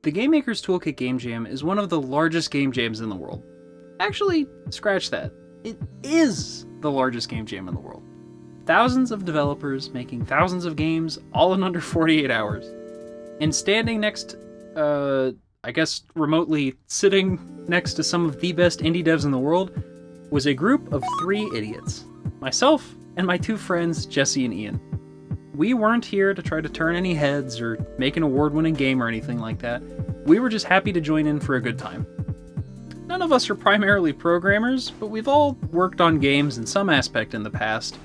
The Game Maker's Toolkit Game Jam is one of the largest game jams in the world. Actually, scratch that. It is the largest game jam in the world. Thousands of developers making thousands of games all in under 48 hours. And standing next, I guess remotely sitting next to some of the best indie devs in the world was a group of 3 idiots. Myself and my 2 friends, Jesse and Ian. We weren't here to try to turn any heads or make an award-winning game or anything like that. We were just happy to join in for a good time. None of us are primarily programmers, but we've all worked on games in some aspect in the past.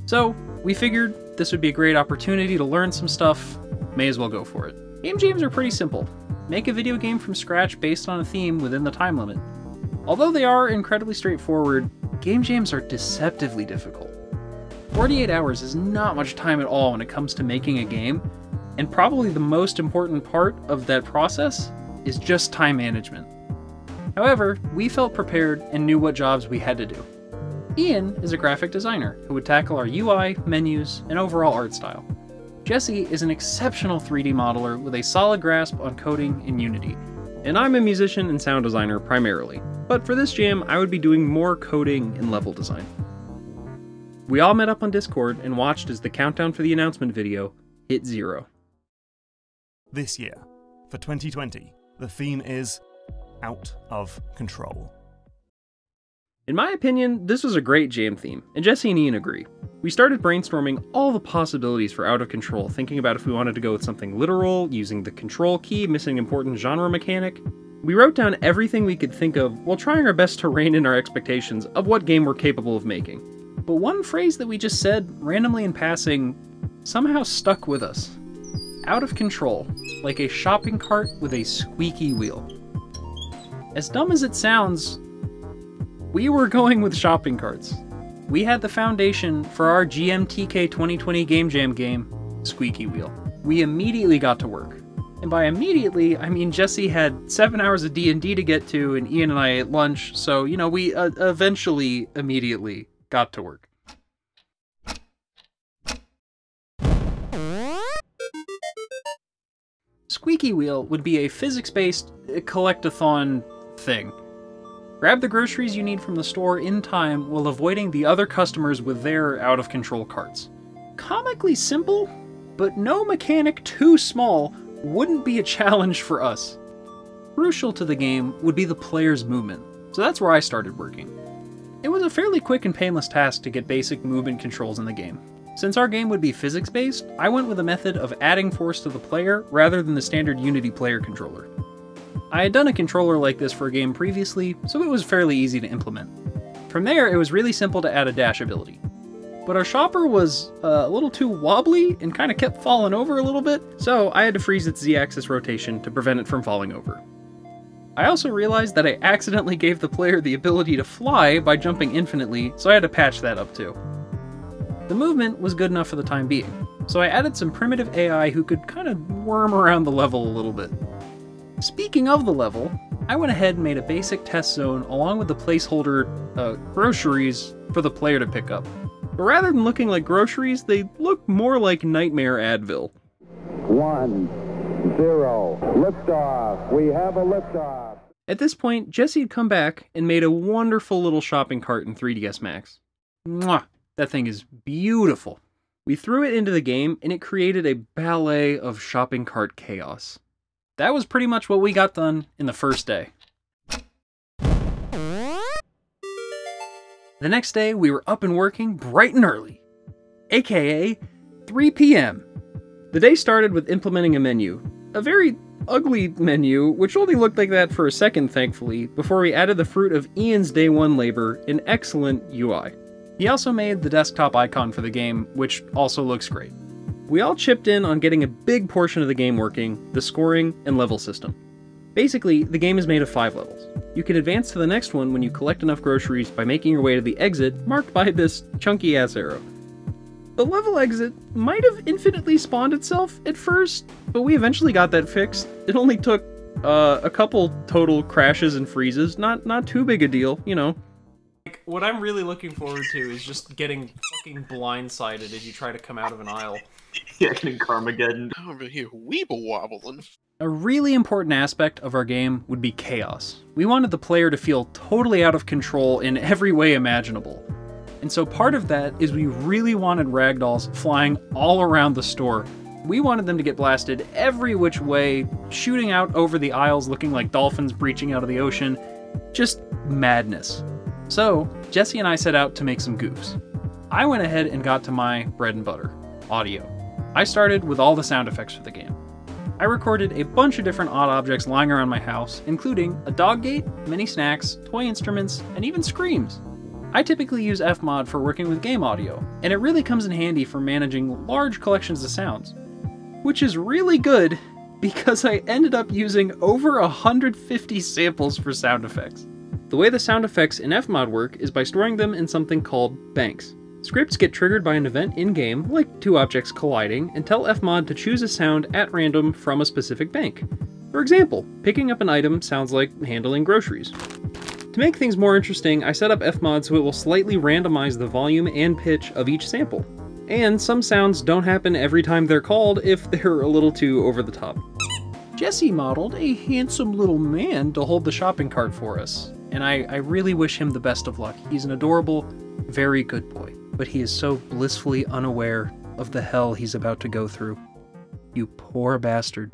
So we figured this would be a great opportunity to learn some stuff. May as well go for it. Game jams are pretty simple. Make a video game from scratch based on a theme within the time limit. Although they are incredibly straightforward, game jams are deceptively difficult. 48 hours is not much time at all when it comes to making a game, and probably the most important part of that process is just time management. However, we felt prepared and knew what jobs we had to do. Ian is a graphic designer who would tackle our UI, menus, and overall art style. Jesse is an exceptional 3D modeler with a solid grasp on coding in Unity. And I'm a musician and sound designer primarily, but for this jam I would be doing more coding and level design. We all met up on Discord and watched as the countdown for the announcement video hit 0. This year, for 2020, the theme is Out of Control. In my opinion, this was a great jam theme, and Jesse and Ian agree. We started brainstorming all the possibilities for Out of Control, thinking about if we wanted to go with something literal, using the control key, missing an important genre mechanic. We wrote down everything we could think of while trying our best to rein in our expectations of what game we're capable of making. But one phrase that we just said randomly in passing somehow stuck with us. Out of control, like a shopping cart with a squeaky wheel. As dumb as it sounds, we were going with shopping carts. We had the foundation for our GMTK 2020 Game Jam game, Squeaky Wheel. We immediately got to work. And by immediately, I mean Jesse had 7 hours of D&D to get to, and Ian and I ate lunch, so, you know, we eventually immediately got to work. Squeaky Wheel would be a physics-based collect-a-thon thing. Grab the groceries you need from the store in time while avoiding the other customers with their out-of-control carts. Comically simple, but no mechanic too small wouldn't be a challenge for us. Crucial to the game would be the player's movement, so that's where I started working. It was a fairly quick and painless task to get basic movement controls in the game. Since our game would be physics-based, I went with a method of adding force to the player rather than the standard Unity player controller. I had done a controller like this for a game previously, so it was fairly easy to implement. From there, it was really simple to add a dash ability. But our shopper was a little too wobbly and kind of kept falling over a little bit, so I had to freeze its Z-axis rotation to prevent it from falling over. I also realized that I accidentally gave the player the ability to fly by jumping infinitely, so I had to patch that up too. The movement was good enough for the time being, so I added some primitive AI who could kind of worm around the level a little bit. Speaking of the level, I went ahead and made a basic test zone along with the placeholder groceries for the player to pick up. But rather than looking like groceries, they look more like Nightmare Advil. 1, 0, liftoff. We have a liftoff. At this point, Jesse had come back and made a wonderful little shopping cart in 3ds Max. Mwah! That thing is beautiful. We threw it into the game and it created a ballet of shopping cart chaos. That was pretty much what we got done in the first day. The next day, we were up and working bright and early, aka 3 p.m. The day started with implementing a menu. A very ugly menu, which only looked like that for a second, thankfully, before we added the fruit of Ian's day one labor, an excellent UI. He also made the desktop icon for the game, which also looks great. We all chipped in on getting a big portion of the game working, the scoring and level system. Basically, the game is made of 5 levels. You can advance to the next one when you collect enough groceries by making your way to the exit, marked by this chunky-ass arrow. The level exit might have infinitely spawned itself at first, but we eventually got that fixed. It only took a couple total crashes and freezes, not too big a deal, you know. Like, what I'm really looking forward to is just getting fucking blindsided as you try to come out of an aisle. Yeah, getting Carmageddon. Over here, weeble wobbling. A really important aspect of our game would be chaos. We wanted the player to feel totally out of control in every way imaginable. And so part of that is we really wanted ragdolls flying all around the store. We wanted them to get blasted every which way, shooting out over the aisles looking like dolphins breaching out of the ocean. Just madness. So, Jesse and I set out to make some goofs. I went ahead and got to my bread and butter, audio. I started with all the sound effects for the game. I recorded a bunch of different odd objects lying around my house, including a dog gate, many snacks, toy instruments, and even screams. I typically use Fmod for working with game audio, and it really comes in handy for managing large collections of sounds. Which is really good, because I ended up using over 150 samples for sound effects. The way the sound effects in Fmod work is by storing them in something called banks. Scripts get triggered by an event in-game, like two objects colliding, and tell Fmod to choose a sound at random from a specific bank. For example, picking up an item sounds like handling groceries. To make things more interesting, I set up Fmod so it will slightly randomize the volume and pitch of each sample. And some sounds don't happen every time they're called if they're a little too over the top. Jesse modeled a handsome little man to hold the shopping cart for us, and I really wish him the best of luck. He's an adorable, very good boy, but he is so blissfully unaware of the hell he's about to go through. You poor bastard.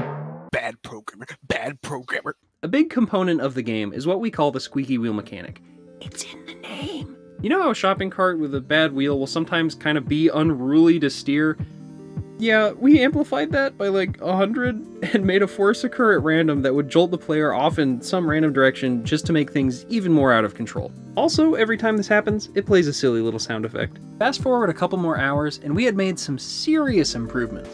Bad programmer. Bad programmer. A big component of the game is what we call the squeaky wheel mechanic. It's in the name. You know how a shopping cart with a bad wheel will sometimes kind of be unruly to steer? Yeah, we amplified that by like 100 and made a force occur at random that would jolt the player off in some random direction just to make things even more out of control. Also, every time this happens, it plays a silly little sound effect. Fast forward a couple more hours and we had made some serious improvements.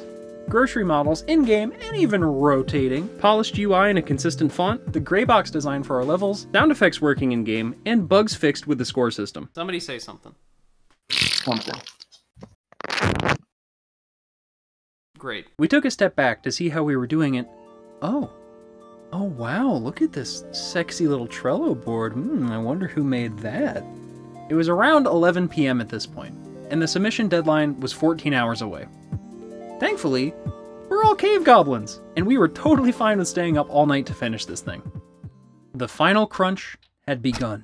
Grocery models in-game and even rotating, polished UI in a consistent font, the gray box design for our levels, sound effects working in-game, and bugs fixed with the score system. Somebody say something. Something. Great. We took a step back to see how we were doing it. Oh wow, look at this sexy little Trello board. I wonder who made that. It was around 11 p.m. at this point, and the submission deadline was 14 hours away. Thankfully, we're all cave goblins, and we were totally fine with staying up all night to finish this thing. The final crunch had begun.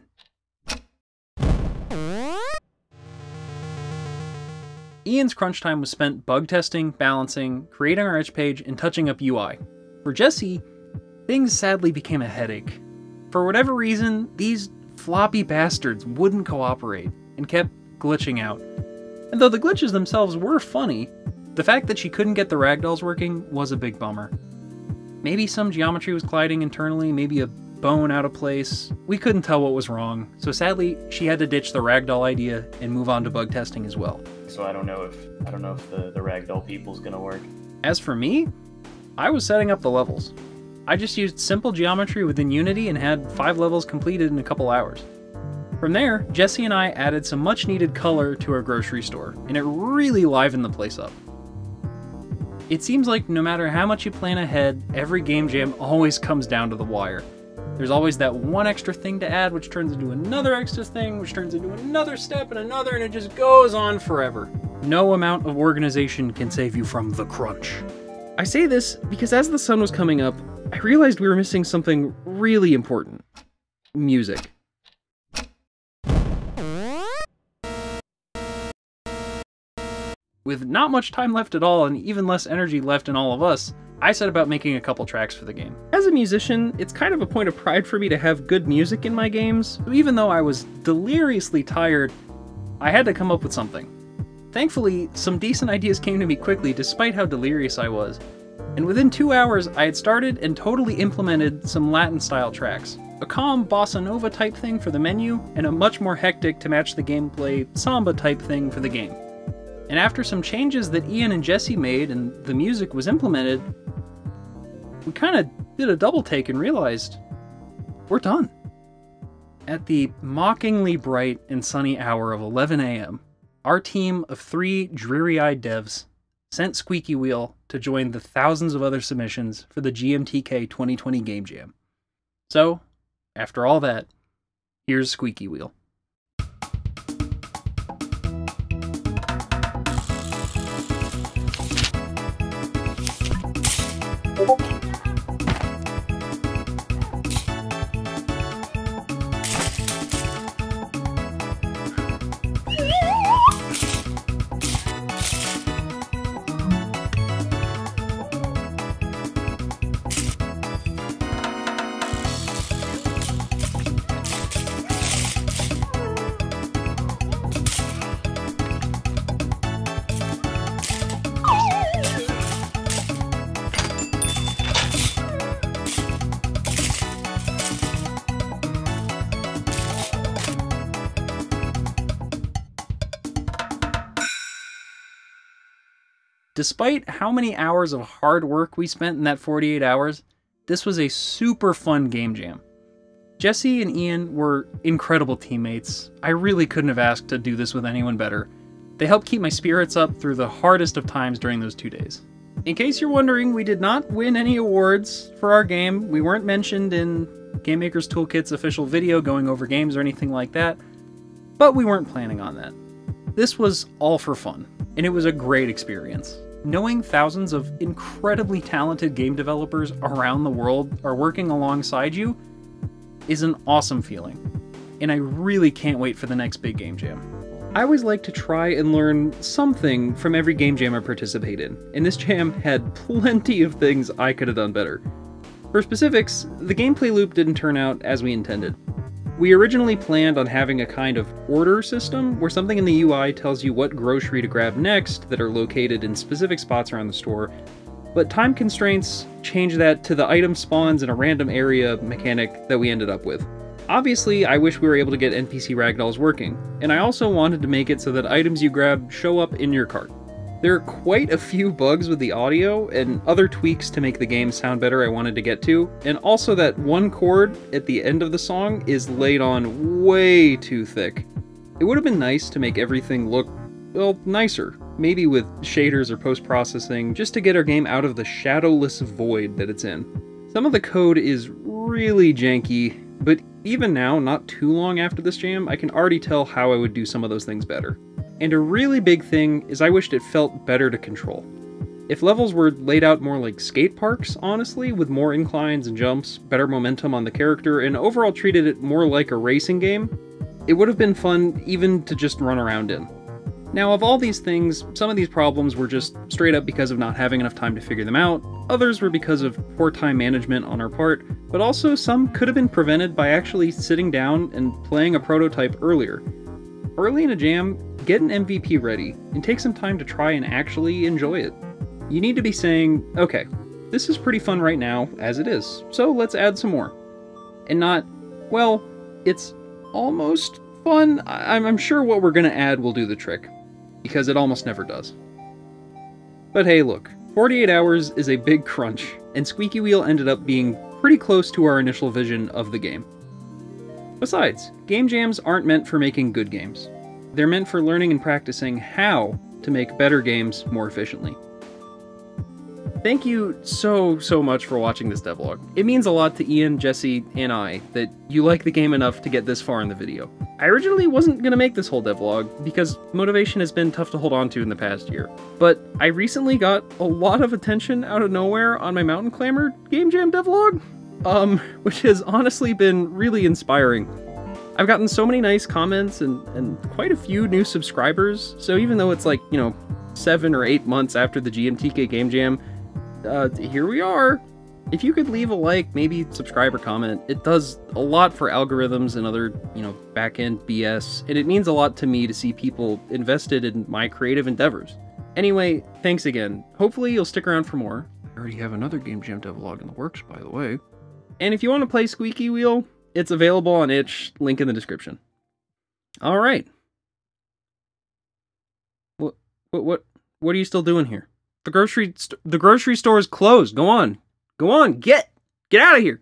Ian's crunch time was spent bug testing, balancing, creating our edge page, and touching up UI. For Jesse, things sadly became a headache. For whatever reason, these floppy bastards wouldn't cooperate and kept glitching out. And though the glitches themselves were funny, the fact that she couldn't get the ragdolls working was a big bummer. Maybe some geometry was colliding internally, maybe a bone out of place. We couldn't tell what was wrong, so sadly, she had to ditch the ragdoll idea and move on to bug testing as well. So I don't know if the ragdoll people's gonna work. As for me, I was setting up the levels. I just used simple geometry within Unity and had 5 levels completed in a couple hours. From there, Jesse and I added some much needed color to our grocery store, and it really livened the place up. It seems like no matter how much you plan ahead, every game jam always comes down to the wire. There's always that one extra thing to add, which turns into another extra thing, which turns into another step and another, and it just goes on forever. No amount of organization can save you from the crunch. I say this because as the sun was coming up, I realized we were missing something really important. Music. With not much time left at all and even less energy left in all of us, I set about making a couple tracks for the game. As a musician, it's kind of a point of pride for me to have good music in my games, so even though I was deliriously tired, I had to come up with something. Thankfully, some decent ideas came to me quickly despite how delirious I was, and within 2 hours I had started and totally implemented some Latin-style tracks. A calm bossa nova type thing for the menu, and a much more hectic to match the gameplay samba type thing for the game. And after some changes that Ian and Jesse made and the music was implemented, we kind of did a double take and realized we're done. At the mockingly bright and sunny hour of 11 a.m., our team of 3 dreary-eyed devs sent Squeaky Wheel to join the thousands of other submissions for the GMTK 2020 Game Jam. So, after all that, here's Squeaky Wheel. Despite how many hours of hard work we spent in that 48 hours, this was a super fun game jam. Jesse and Ian were incredible teammates. I really couldn't have asked to do this with anyone better. They helped keep my spirits up through the hardest of times during those 2 days. In case you're wondering, we did not win any awards for our game. We weren't mentioned in Game Maker's Toolkit's official video going over games or anything like that, but we weren't planning on that. This was all for fun, and it was a great experience. Knowing thousands of incredibly talented game developers around the world are working alongside you is an awesome feeling, and I really can't wait for the next big game jam. I always like to try and learn something from every game jam I participate in, and this jam had plenty of things I could have done better. For specifics, the gameplay loop didn't turn out as we intended. We originally planned on having a kind of order system where something in the UI tells you what grocery to grab next that are located in specific spots around the store, but time constraints changed that to the item spawns in a random area mechanic that we ended up with. Obviously, I wish we were able to get NPC ragdolls working, and I also wanted to make it so that items you grab show up in your cart. There are quite a few bugs with the audio and other tweaks to make the game sound better I wanted to get to, and also that one chord at the end of the song is laid on way too thick. It would have been nice to make everything look, well, nicer, maybe with shaders or post-processing, just to get our game out of the shadowless void that it's in. Some of the code is really janky, but even now, not too long after this jam, I can already tell how I would do some of those things better. And a really big thing is I wished it felt better to control. If levels were laid out more like skate parks, honestly, with more inclines and jumps, better momentum on the character, and overall treated it more like a racing game, it would have been fun even to just run around in. Now, of all these things, some of these problems were just straight up because of not having enough time to figure them out, others were because of poor time management on our part, but also some could have been prevented by actually sitting down and playing a prototype earlier. Early in a jam, get an MVP ready, and take some time to try and actually enjoy it. You need to be saying, okay, this is pretty fun right now, as it is, so let's add some more. And not, well, it's almost fun, I'm sure what we're gonna add will do the trick, because it almost never does. But hey, look, 48 hours is a big crunch, and Squeaky Wheel ended up being pretty close to our initial vision of the game. Besides, game jams aren't meant for making good games. They're meant for learning and practicing how to make better games more efficiently. Thank you so much for watching this devlog. It means a lot to Ian, Jesse, and I that you like the game enough to get this far in the video. I originally wasn't gonna make this whole devlog because motivation has been tough to hold on to in the past year, but I recently got a lot of attention out of nowhere on my Mountain Clamor Game Jam devlog, which has honestly been really inspiring. I've gotten so many nice comments and quite a few new subscribers, so even though it's like, 7 or 8 months after the GMTK Game Jam, here we are. If you could leave a like, maybe subscribe or comment, it does a lot for algorithms and other, back-end BS, and it means a lot to me to see people invested in my creative endeavors. Anyway, thanks again. Hopefully you'll stick around for more. I already have another Game Jam devlog in the works, by the way. And if you want to play Squeaky Wheel, it's available on itch, link in the description. All right. What are you still doing here? The grocery store is closed. Go on, get out of here.